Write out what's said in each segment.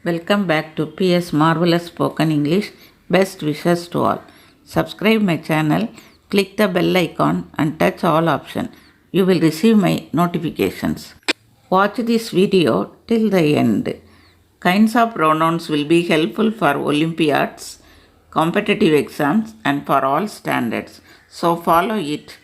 Welcome back to PS Marvelous Spoken English. Best wishes to all. Subscribe my channel, click the bell icon and touch all option. You will receive my notifications. Watch this video till the end. Kinds of pronouns will be helpful for Olympiads, competitive exams and for all standards. So follow it.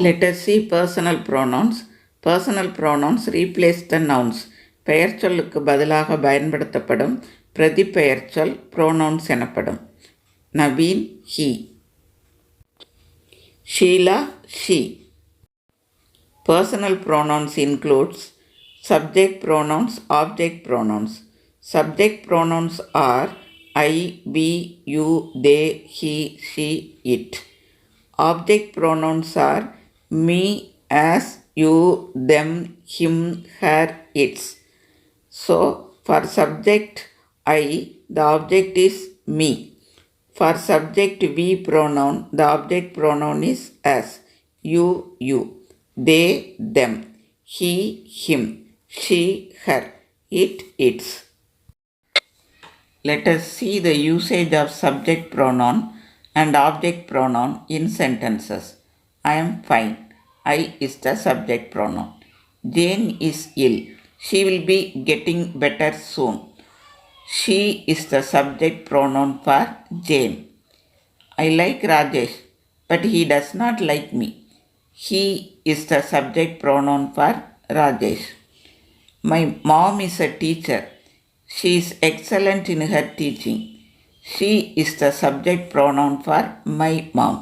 Let us see personal pronouns. Personal pronouns replace the nouns. பெயர்ச்சொல்லுக்கு பதிலாக பயன்படுத்தப்படும் பிரதிபெயர்ச்சொல் pronouns எனப்படும். Naveen he, Sheila she. Personal pronouns includes subject pronouns, object pronouns. Subject pronouns are I, we, you, they, he, she, it. Object pronouns are me, us, you, them, him, her, its. So, for subject I, the object is me. For subject we pronoun, the object pronoun is us, you, you, they, them, he, him, she, her, it, its. Let us see the usage of subject pronoun and object pronoun in sentences. I am fine. I is the subject pronoun. Jane is ill. She will be getting better soon. She is the subject pronoun for Jane. I like Rajesh, but he does not like me. He is the subject pronoun for Rajesh. My mom is a teacher. She is excellent in her teaching. She is the subject pronoun for my mom.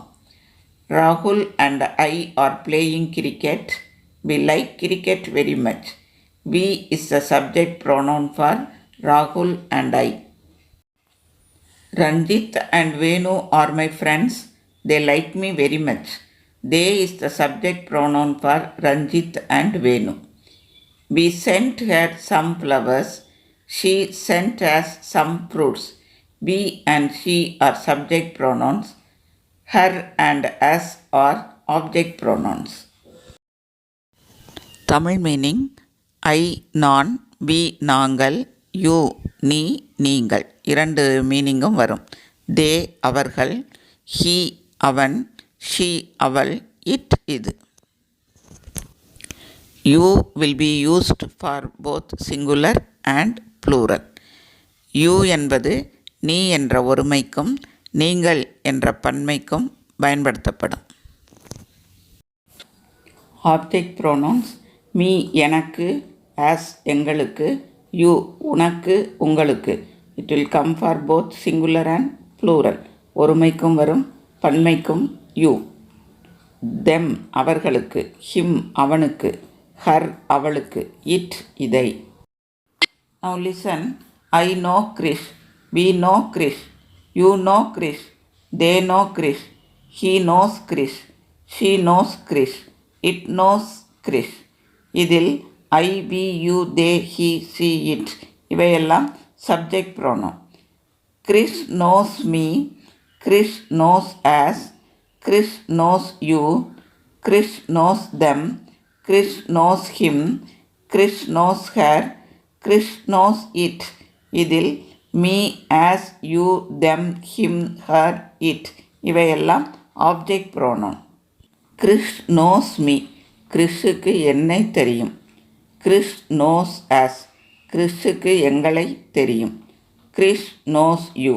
Rahul and I are playing cricket. We like cricket very much. We is the subject pronoun for Rahul and I. Ranjit and Venu are my friends. They like me very much. They is the subject pronoun for Ranjit and Venu. We sent her some flowers. She sent us some fruits. We and she are subject pronouns. Her and us are object pronouns. Tamil meaning I, நான், we, நாங்கள், you, நீ, நீங்கள். இரண்டு மீனிங்கும் வரும். they அவர்கள், he அவன், she அவள், it இது. You will be used for both singular and plural. You என்பது நீ என்ற ஒருமைக்கும் நீங்கள் என்ற பன்மைக்கும் பயன்படுத்தப்படும். Object pronouns me எனக்கு, as எங்களுக்கு, you உனக்கு, உங்களுக்கு. It will come for both singular and plural. ஒருமைக்கும் வரும், பன்மைக்கும் you. Them அவர்களுக்கு, him அவனுக்கு, her அவளுக்கு, it இதை. Now listen. I know Krish. We know Krish. You know Krish. They know Krish. He knows Krish. She knows Krish. It knows Krish. இதில் I, we, you, they, he, she, it இவையெல்லாம் subject pronoun. Krish knows me. Krish knows us. Krish knows you. Krish knows them. Krish knows him. Krish knows her. Krish knows it. இதில் me, as, you, them, him, her, it இவையெல்லாம் object pronoun. Krish knows me. கிறிஷுக்கு என்னை தெரியும். Krish knows us. கிறிஷுக்கு எங்களை தெரியும். Krish knows you.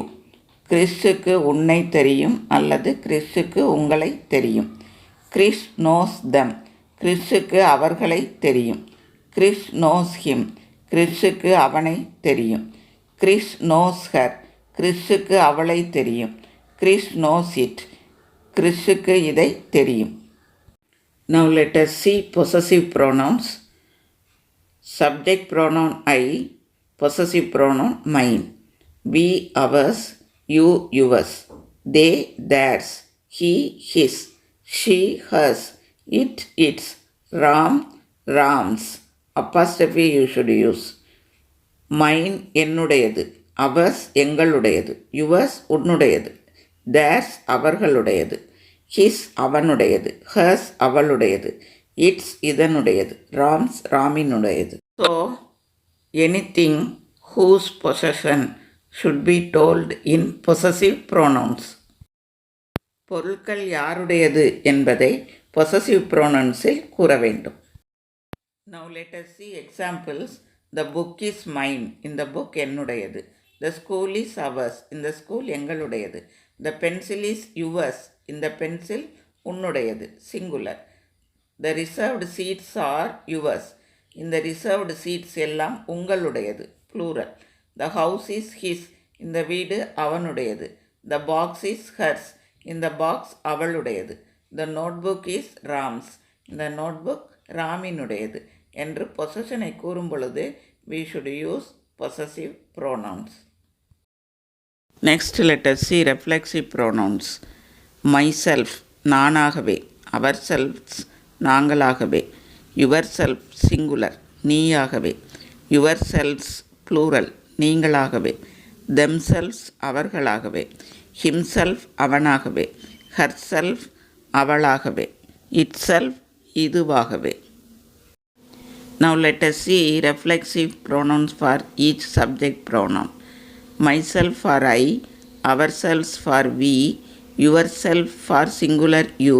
கிறிஷுக்கு உன்னை தெரியும் அல்லது கிறிஷுக்கு உங்களை தெரியும். Krish knows them. கிறிஷுக்கு அவர்களை தெரியும். Krish knows him. கிறிஷுக்கு அவனை தெரியும். Krish knows her. கிறிஷுக்கு அவளை தெரியும். Krish knows it. கிறிஷுக்கு இதை தெரியும். Now let us see possessive pronouns. Subject pronoun I, possessive pronoun mine. We, ours, you, yours. They, theirs. He, his. She, hers. It, its. Ram, Ram's. Apostrophe you should use. Mine என்னுடையது. Ours எங்களுடையது. Yours உன்னுடையது. Theirs அவர்களுடையது, his அவனுடையது, hers அவளுடையது, its இதனுடையது, ராம்ஸ் ராமினுடையது. So anything whose possession should be told in possessive pronouns. பொருட்கள் யாருடையது என்பதை possessive pronounsல் கூற வேண்டும். Now let us see examples. The book is mine. இந்த book என்னுடையது. The school is ours. இந்த school எங்களுடையது. The pencil is yours. இந்த pencil உன்னுடையது, singular. The reserved seats are yours. இந்த reserved seats எல்லாம் உங்களுடையது, plural. The house is his. இந்த வீடு அவனுடையது. The box is hers. இந்த box அவளுடையது. The notebook is Ram's. இந்த notebook ராமினுடையது என்று பொசஷனை கூறும் பொழுது we should use possessive pronouns. Next let us see reflexive pronouns. Myself நானாகவே, ourselves நாங்களாகவே, yourself singular நீயாகவே, yourselves plural நீங்களாகவே, themselves அவர்களாகவே, himself அவனாகவே, herself அவளாகவே, itself இதுவாகவே. Now let us see reflexive pronouns for each subject pronoun. Myself for I, ourselves for we, yourself for singular you,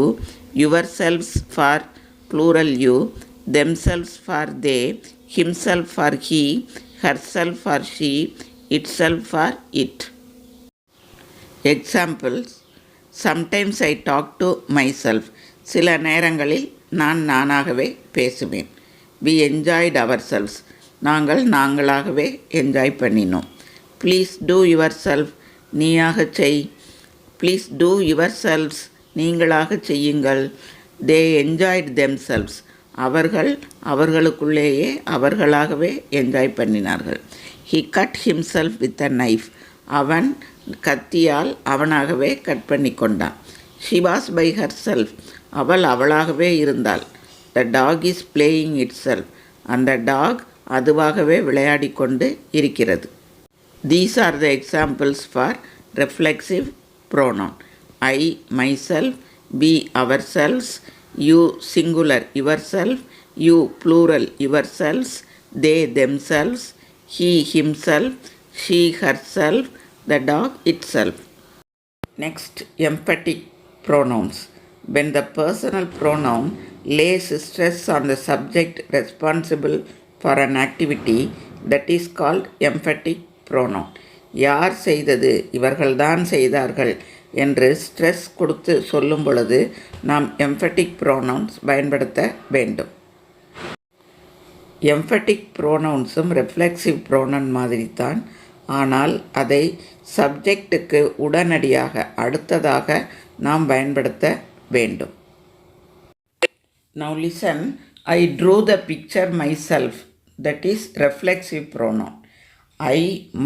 yourselves for plural you, themselves for they, himself for he, herself for she, itself for it. Examples. Sometimes I talk to myself. சில நேரங்களில் நான் நானாகவே பேசுவேன். We enjoyed ourselves. நாங்கள் நாங்களாகவே enjoy பண்ணினோம். Please do yourself. நீயாக செய். Please do yourselves. நீங்களாக செய்யுங்கள். They enjoyed themselves. அவர்கள் அவர்களுக்குள்ளேயே அவர்களாகவே என்ஜாய் பண்ணினார்கள். He cut himself with a knife. அவன் கத்தியால் அவனாகவே கட் பண்ணி கொண்டான். She was by herself. அவள் அவளாகவே இருந்தாள். The dog is playing itself. அந்த டாக் அதுவாகவே விளையாடி கொண்டு இருக்கிறது. These are the examples for reflexive pronoun. I, myself, we, ourselves, you, singular, yourself, you, plural, yourselves, they, themselves, he, himself, she, herself, the dog, itself. Next, emphatic pronouns. When the personal pronoun lays stress on the subject responsible for an activity, that is called emphatic pronoun. யார் செய்தது, இவர்கள்தான் செய்தார்கள் என்று stress கொடுத்து சொல்லும் பொழுது நாம் emphatic pronouns பயன்படுத்த வேண்டும். எம்ஃபட்டிக் ப்ரோனவுன்ஸும் ரெஃப்ளெக்சிவ் ப்ரோனவுன் மாதிரி தான், ஆனால் அதை சப்ஜெக்டுக்கு உடனடியாக அடுத்ததாக நாம் பயன்படுத்த வேண்டும். Now listen. I drew the picture myself. That is reflexive pronoun. I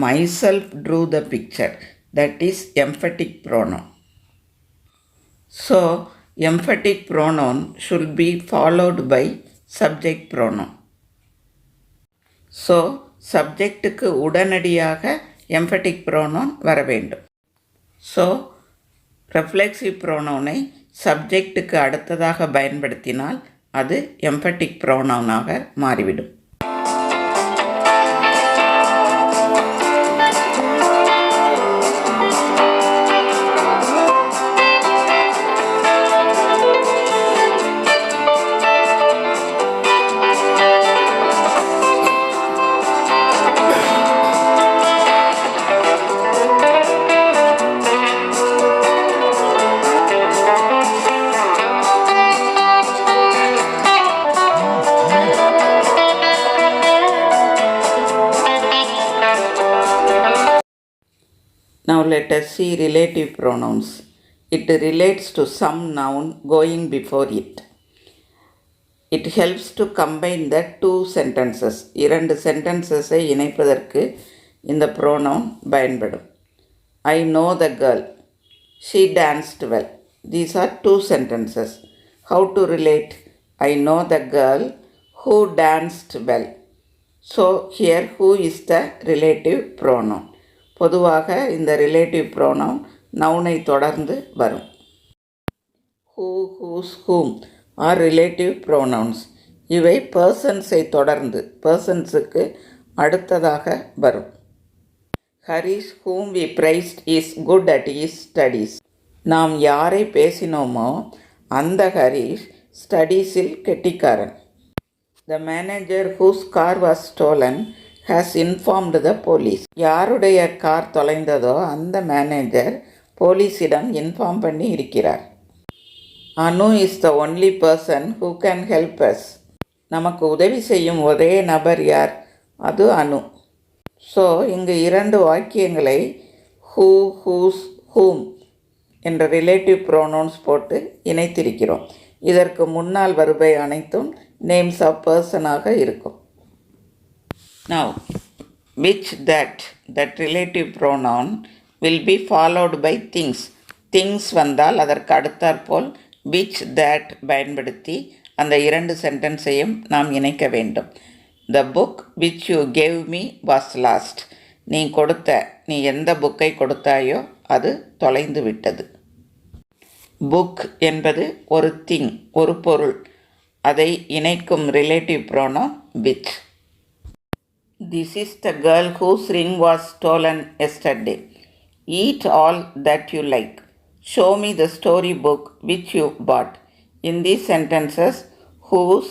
myself drew the picture. That is emphatic pronoun. So emphatic pronoun should be followed by subject pronoun. So சப்ஜெக்டுக்கு உடனடியாக emphatic pronoun வர வேண்டும். So reflexive pronoun-ஐ சப்ஜெக்டுக்கு அடுத்ததாக பயன்படுத்தினால் அது emphatic ப்ரோனவுனாக மாறிவிடும். Now let us see relative pronouns. It relates to some noun going before it. It helps to combine the two sentences. இரண்டு sentences-ஐ இணைப்பதற்கு இந்த pronoun பயன்படும். I know the girl. She danced well. These are two sentences. How to relate? I know the girl who danced well. So here who is the relative pronoun? பொதுவாக இந்த relative pronoun நவுனை தொடர்ந்து வரும். who, whose, whom are relative pronouns. இவை பர்சன்ஸை தொடர்ந்து பர்சன்ஸுக்கு அடுத்ததாக வரும். Harish whom we praised is good at his studies. நாம் யாரை பேசினோமோ அந்த ஹரிஷ் ஸ்டடீஸில் கெட்டிக்காரன். The manager whose car was stolen has informed the police. யாருடைய கார் தொலைந்ததோ அந்த மேனேஜர் போலீஸிடம் இன்ஃபார்ம் பண்ணி இருக்கிறார். Anu is the only person who can help us. நமக்கு உதவி செய்யும் ஒரே நபர் யார்? அது அனு. ஸோ இங்கு 2 வாக்கியங்களை ஹூ, ஹூஸ், ஹூம் என்ற ரிலேட்டிவ் ப்ரோனவுன்ஸ் போட்டு இணைத்திருக்கிறோம். இதற்கு முன்னால் வருபவை அனைத்தும் நேம்ஸ் ஆஃப் பர்சனாக இருக்கும். Now which that relative pronoun will be followed by things. Things வந்தால் அதற்கு அடுத்தாற்போல் which that பயன்படுத்தி அந்த 2 சென்டென்ஸையும் நாம் இணைக்க வேண்டும். The book which you gave me was lost. நீ எந்த புக்கை கொடுத்தாயோ அது தொலைந்து விட்டது. புக் என்பது ஒரு திங், ஒரு பொருள். அதை இணைக்கும் relative pronoun which. This is the girl whose ring was stolen yesterday. Eat all that you like. Show me the story book which you bought. In these sentences, whose,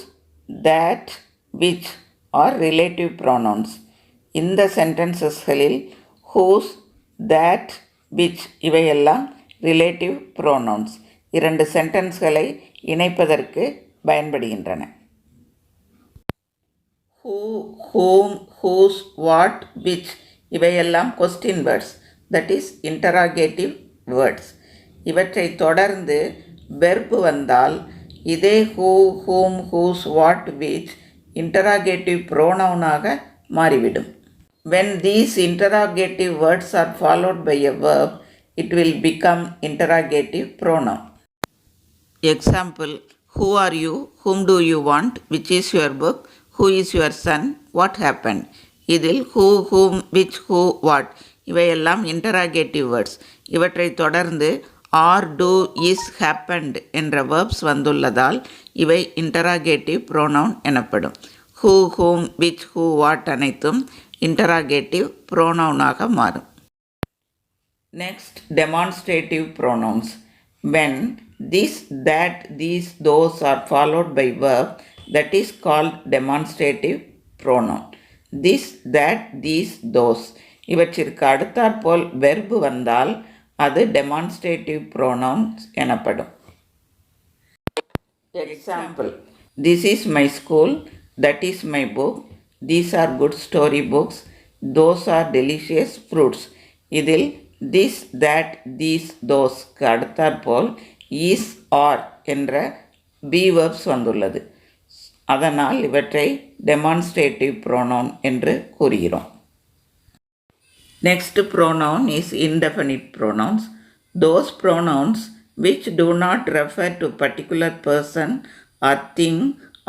that, which are relative pronouns. இந்த சென்டென்சஸ்களில் whose, that, which இவையெல்லாம் relative pronouns 2 சென்டென்ஸ்களை இணைப்பதற்கு பயன்படுகின்றன. who, whom, whose, what, which இவையெல்லாம் question words, that is interrogative words. இவற்றை தொடர்ந்து verb வந்தால் இதே who, whom, whose, what, which interrogative ப்ரோனவுனாக மாறிவிடும். when these interrogative words are followed by a verb, it will become interrogative pronoun. Example, who are you, whom do you want, which is your book, who is your son, what happened. இதில் who, whom, which, who, what இவையெல்லாம் interrogative words. இவற்றை தொடர்ந்து are, do, is, happened என்ற verbs வந்துள்ளதால் இவை interrogative pronoun எனப்படும். who, whom, which, who, what அனைத்தும் interrogative pronoun-ஆக மாறும். Next, demonstrative pronouns. When this, that, these, those are followed by verb, that is called demonstrative pronoun. This, that, these, those இவற்றிற்கு அடுத்தாற்போல் verb வந்தால் அது demonstrative pronouns எனப்படும். Example, this is my school, that is my book, these are good story books, those are delicious fruits. இதில் this, that, these, those அடுத்தாற்போல் is, are என்ற be verbs வந்துள்ளது. அதனால் இவற்றை demonstrative pronoun என்று கூறுகிறோம். Next pronoun is indefinite pronouns. Those pronouns which do not refer to particular person or thing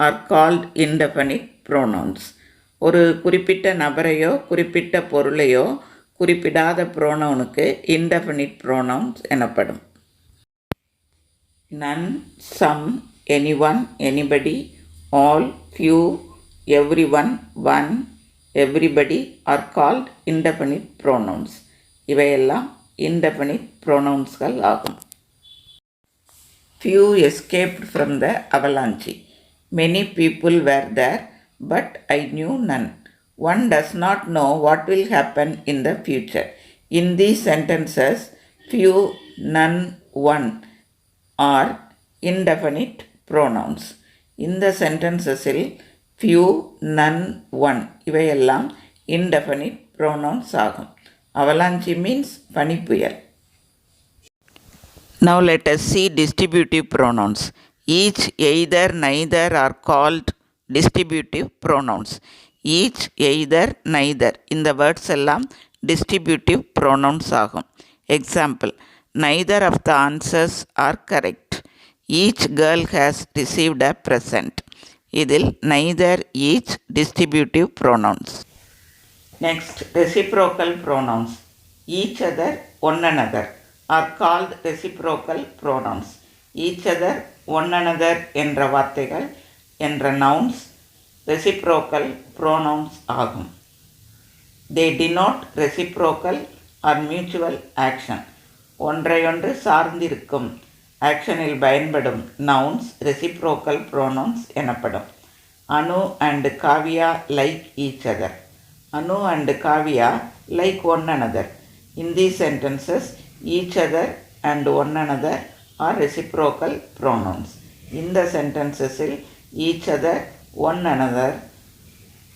are called indefinite pronouns. ஒரு குறிப்பிட்ட நபரையோ குறிப்பிட்ட பொருளையோ குறிப்பிடாத ப்ரோனவுனுக்கு indefinite pronouns எனப்படும். none, some, anyone, anybody, all, few, everyone, one, everybody are called indefinite pronouns. இவையெல்லாம் indefinite pronounsகள் ஆகும். Few escaped from the avalanche. Many people were there, but I knew none. One does not know what will happen in the future. In these sentences, few, none, one are indefinite pronouns. இந்த சென்டென்சஸில் few, none, one இவையெல்லாம் indefinite pronouns ஆகும். avalanche means பனிப்புயல். Now let us see distributive pronouns. Each, either, neither are called distributive pronouns. Each, either, neither இந்த words எல்லாம் distributive pronouns ஆகும். Example, neither of the answers are correct. Each girl has received a present. இதில் neither, each distributive pronouns. Next, reciprocal pronouns. Each other, one another. are called reciprocal pronouns. Each other, one another என்ற வார்த்தைகள் என்ற nouns reciprocal pronouns ஆகும். They denote reciprocal or mutual action. ஒன்றையொன்று சார்ந்திருக்கும் ஆக்ஷனில் பயன்படும் nouns reciprocal pronouns எனப்படும். Anu and Kavya like each other. Anu and Kavya like one another. In these sentences, each other and one another are reciprocal pronouns. இந்த sentencesல் each other, one another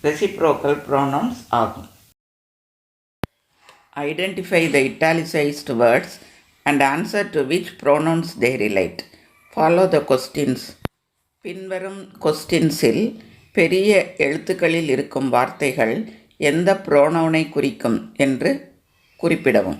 reciprocal pronouns ஆகும். Identify the italicized words and answer to which pronouns they relate. Follow the questions. பின்வரும் கொஸ்டின்ஸில் பெரிய எழுத்துக்களில் இருக்கும் வார்த்தைகள் எந்த ப்ரோனவுனை குறிக்கும் என்று குறிப்பிடவும்.